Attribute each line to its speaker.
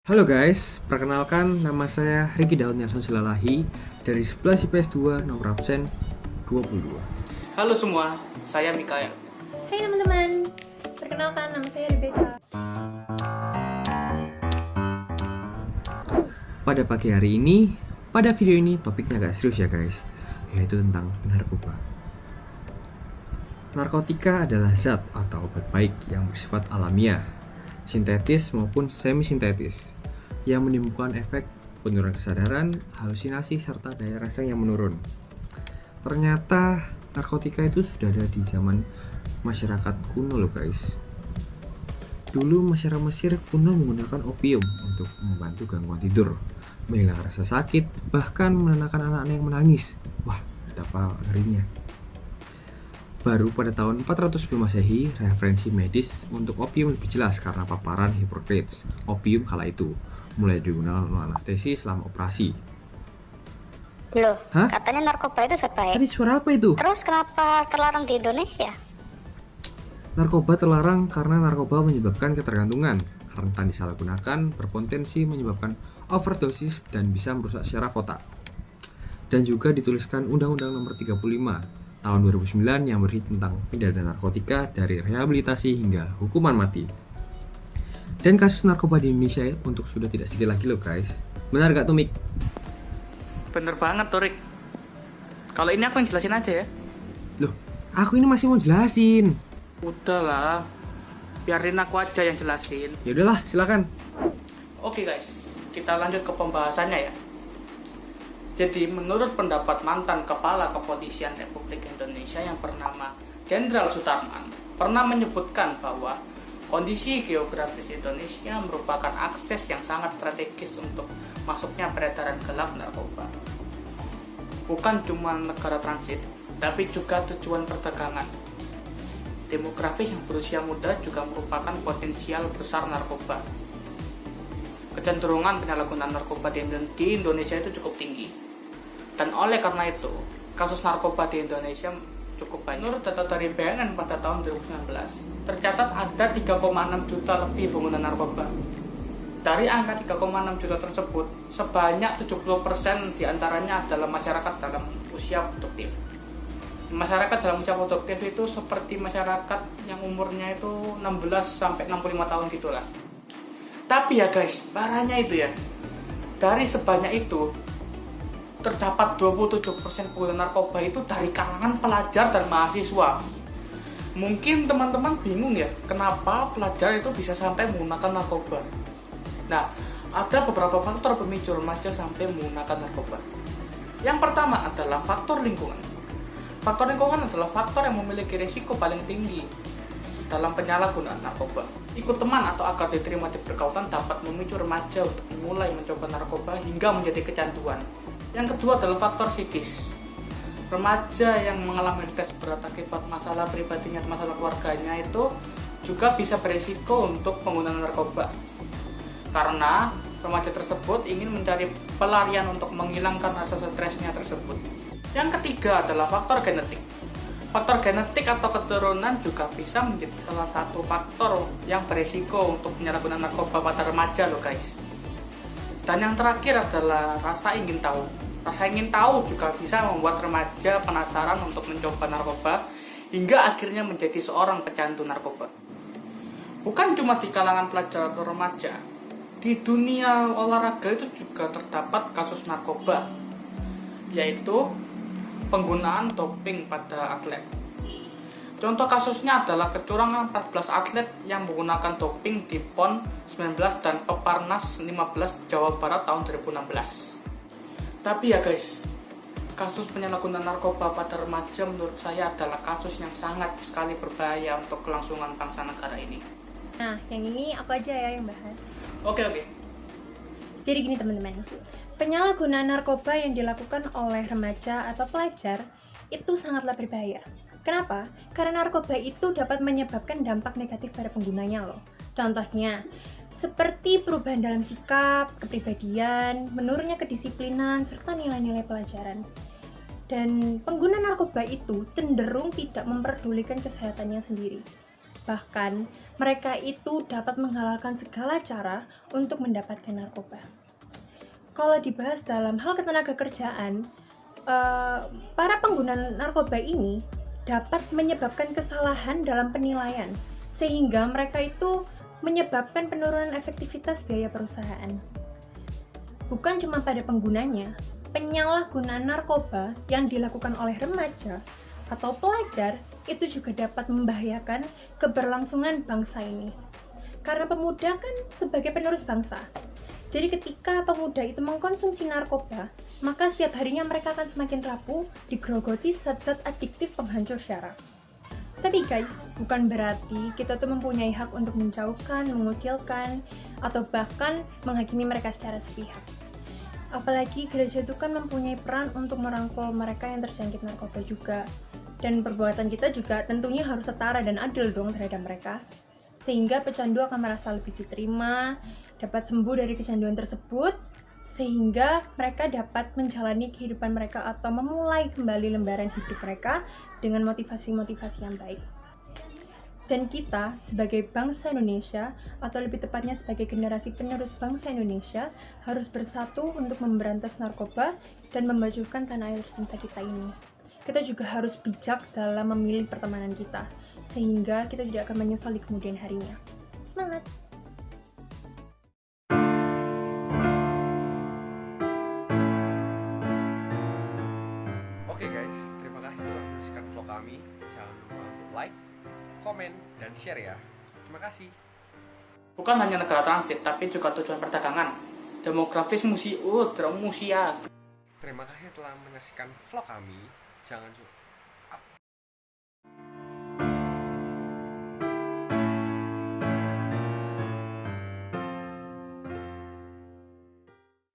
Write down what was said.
Speaker 1: Halo guys, perkenalkan nama saya Ricky Daud Nelson Silalahi dari 11 IPS 2 nomor absen 22.
Speaker 2: Halo semua, saya Mikael.
Speaker 3: Hai teman-teman, perkenalkan nama saya Rebecca.
Speaker 1: Pada pagi hari ini, pada video ini topiknya agak serius ya guys, yaitu tentang narkoba. Narkotika adalah zat atau obat baik yang bersifat alamiah, sintetis maupun semi-sintetis, yang menimbulkan efek penurunan kesadaran, halusinasi, serta daya rasa yang menurun. Ternyata narkotika itu sudah ada di zaman masyarakat kuno loh guys. Dulu masyarakat Mesir kuno menggunakan opium untuk membantu gangguan tidur, menghilangkan rasa sakit, bahkan menenangkan anak-anak yang menangis. Wah, betapa ngerinya. Baru pada tahun 400 sebelum Masehi, referensi medis untuk opium lebih jelas karena paparan Hippocrates. Opium kala itu mulai digunakan untuk anestesi selama operasi.
Speaker 4: Loh,
Speaker 1: Hah?
Speaker 4: katanya narkoba itu zat baik.
Speaker 1: Tadi suara apa itu?
Speaker 4: Terus kenapa terlarang di Indonesia?
Speaker 1: Narkoba terlarang karena narkoba menyebabkan ketergantungan, rentan disalahgunakan, berpotensi menyebabkan overdosis dan bisa merusak syaraf otak. Dan juga dituliskan Undang-Undang Nomor 35 tahun 2009 yang berisi tentang pidana narkotika dari rehabilitasi hingga hukuman mati. Dan kasus narkoba di Indonesia untuk sudah tidak sedikit lagi loh guys. Benar gak tuh Mik?
Speaker 2: Bener banget tuh, Rik. Kalau ini aku yang jelasin aja ya.
Speaker 1: Loh, aku ini masih mau jelasin.
Speaker 2: Udahlah, biarin aku aja yang jelasin.
Speaker 1: Ya udahlah, silakan.
Speaker 2: Oke guys, kita lanjut ke pembahasannya ya. Jadi menurut pendapat mantan Kepala Kepolisian Republik Indonesia yang bernama Jenderal Sutarman, pernah menyebutkan bahwa kondisi geografis Indonesia merupakan akses yang sangat strategis untuk masuknya peredaran gelap narkoba. Bukan cuma negara transit, tapi juga tujuan perdagangan. Demografis yang berusia muda juga merupakan potensial besar narkoba. Kecenderungan penyalahgunaan narkoba di Indonesia itu cukup tinggi. Dan oleh karena itu, kasus narkoba di Indonesia cukup banyak. Menurut data dari BNN pada tahun 2019, tercatat ada 3,6 juta lebih pengguna narkoba. Dari angka 3,6 juta tersebut, sebanyak 70% diantaranya adalah masyarakat dalam usia produktif. Masyarakat dalam usia produktif itu seperti masyarakat yang umurnya itu 16 sampai 65 tahun gitulah. Tapi ya guys, parahnya itu ya, dari sebanyak itu terdapat 27% pengguna narkoba itu dari kalangan pelajar dan mahasiswa. Mungkin teman-teman bingung ya, kenapa pelajar itu bisa sampai menggunakan narkoba. Nah, ada beberapa faktor pemicu remaja sampai menggunakan narkoba. Yang pertama adalah faktor lingkungan. Faktor lingkungan adalah faktor yang memiliki risiko paling tinggi dalam penyalahgunaan narkoba. Ikut teman atau agar diterima di pergaulan dapat memicu remaja untuk mulai mencoba narkoba hingga menjadi kecanduan. Yang kedua adalah faktor psikis. Remaja yang mengalami stres berat akibat masalah pribadinya atau masalah keluarganya itu juga bisa berisiko untuk penggunaan narkoba. Karena remaja tersebut ingin mencari pelarian untuk menghilangkan rasa stresnya tersebut. Yang ketiga adalah faktor genetik. Faktor genetik atau keturunan juga bisa menjadi salah satu faktor yang berisiko untuk penyalahgunaan narkoba pada remaja loh guys. Dan yang terakhir adalah rasa ingin tahu. Rasa ingin tahu juga bisa membuat remaja penasaran untuk mencoba narkoba hingga akhirnya menjadi seorang pecandu narkoba. Bukan cuma di kalangan pelajar atau remaja, di dunia olahraga itu juga terdapat kasus narkoba, yaitu penggunaan doping pada atlet. Contoh kasusnya adalah kecurangan 14 atlet yang menggunakan doping di PON 19 dan Peparnas 15 Jawa Barat tahun 2016. Tapi ya guys, kasus penyalahgunaan narkoba pada remaja menurut saya adalah kasus yang sangat sekali berbahaya untuk kelangsungan bangsa negara ini.
Speaker 3: Nah, yang ini aku aja ya yang bahas.
Speaker 2: Oke.
Speaker 3: Jadi gini teman-teman, penyalahgunaan narkoba yang dilakukan oleh remaja atau pelajar itu sangatlah berbahaya. Kenapa? Karena narkoba itu dapat menyebabkan dampak negatif pada penggunanya loh. Contohnya, seperti perubahan dalam sikap, kepribadian, menurunnya kedisiplinan, serta nilai-nilai pelajaran. Dan pengguna narkoba itu cenderung tidak memperdulikan kesehatannya sendiri. Bahkan, mereka itu dapat menghalalkan segala cara untuk mendapatkan narkoba. Kalau dibahas dalam hal ketenagakerjaan, para pengguna narkoba ini dapat menyebabkan kesalahan dalam penilaian, sehingga mereka itu menyebabkan penurunan efektivitas biaya perusahaan. Bukan cuma pada penggunanya, penyalahgunaan narkoba yang dilakukan oleh remaja atau pelajar itu juga dapat membahayakan keberlangsungan bangsa ini. Karena pemuda kan sebagai penerus bangsa. Jadi ketika pemuda itu mengkonsumsi narkoba, maka setiap harinya mereka akan semakin rapuh, digerogoti zat-zat adiktif penghancur syaraf. Tapi guys, bukan berarti kita tuh mempunyai hak untuk menjauhkan, mengucilkan, atau bahkan menghakimi mereka secara sepihak. Apalagi gereja itu kan mempunyai peran untuk merangkul mereka yang terjangkit narkoba juga. Dan perbuatan kita juga tentunya harus setara dan adil dong terhadap mereka. Sehingga pecandu akan merasa lebih diterima, dapat sembuh dari kecanduan tersebut, sehingga mereka dapat menjalani kehidupan mereka atau memulai kembali lembaran hidup mereka dengan motivasi-motivasi yang baik. Dan kita sebagai bangsa Indonesia, atau lebih tepatnya sebagai generasi penerus bangsa Indonesia, harus bersatu untuk memberantas narkoba dan memajukan tanah air cinta kita ini. Kita juga harus bijak dalam memilih pertemanan kita, sehingga kita tidak akan menyesal di kemudian harinya. Semangat!
Speaker 1: Oke guys, terima kasih telah menyaksikan vlog kami. Jangan lupa untuk like, komen, dan share ya. Terima kasih.
Speaker 2: Bukan hanya negara transit, tapi juga tujuan perdagangan. Demografis musia.
Speaker 1: Terima kasih telah menyaksikan vlog kami. Jangan lupa